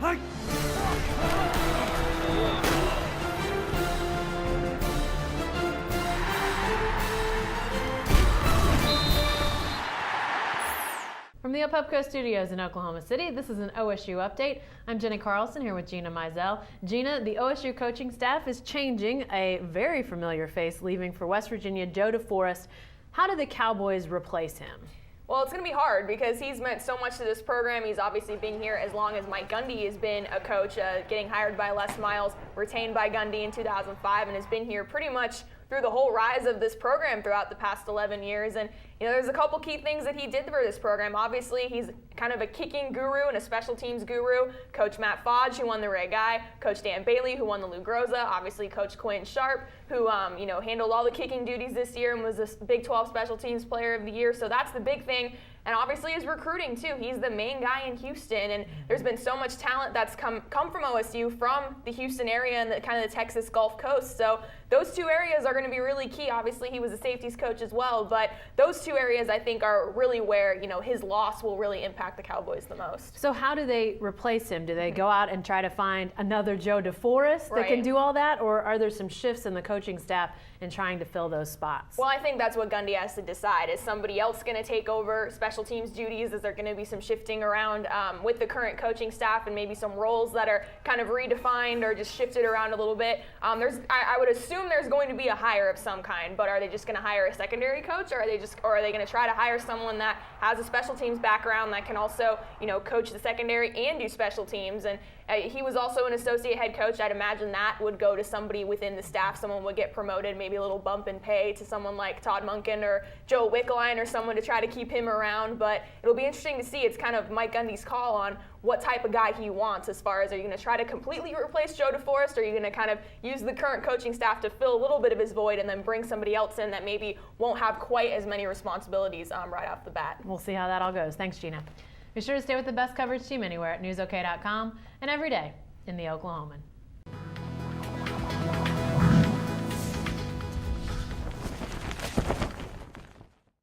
From the Opepco Studios in Oklahoma City, this is an OSU update. I'm Jenni Carlson here with Gina Mizell. Gina, the OSU coaching staff is changing. A very familiar face leaving for West Virginia, Joe DeForest. How do the Cowboys replace him? Well, it's going to be hard because he's meant so much to this program. He's obviously been here as long as Mike Gundy has been a coach, getting hired by Les Miles, retained by Gundy in 2005, and has been here pretty much through the whole rise of this program throughout the past 11 years. And, you know, there's a couple key things that he did for this program. Obviously, he's kind of a kicking guru and a special teams guru. Coach Matt Fodge, who won the Ray Guy. Coach Dan Bailey, who won the Lou Groza. Obviously, Coach Quinn Sharp, who, handled all the kicking duties this year and was the Big 12 Special Teams Player of the Year. So that's the big thing. And obviously his recruiting too. He's the main guy in Houston, and there's been so much talent that's come from OSU, from the Houston area and the kind of the Texas Gulf Coast. So those two areas are going to be really key. Obviously he was a safeties coach as well, but those two areas I think are really where, his loss will really impact the Cowboys the most. So how do they replace him? Do they go out and try to find another Joe DeForest that can do all that, or are there some shifts in the coaching staff in trying to fill those spots? Well, I think that's what Gundy has to decide. Is somebody else going to take over special teams duties? Is there going to be some shifting around with the current coaching staff and maybe some roles that are kind of redefined or just shifted around a little bit? I would assume there's going to be a hire of some kind, but are they just going to hire a secondary coach, or are they going to try to hire someone that has a special teams background that can also, coach the secondary and do special teams? And he was also an associate head coach. I'd imagine that would go to somebody within the staff. Someone would get promoted, maybe a little bump in pay to someone like Todd Monken or Joe Wickline or someone to try to keep him around. But it'll be interesting to see. It's kind of Mike Gundy's call on what type of guy he wants, as far as, are you going to try to completely replace Joe DeForest, or are you going to kind of use the current coaching staff to fill a little bit of his void and then bring somebody else in that maybe won't have quite as many responsibilities right off the bat? We'll see how that all goes. Thanks, Gina. Be sure to stay with the best coverage team anywhere at newsok.com and every day in the Oklahoman.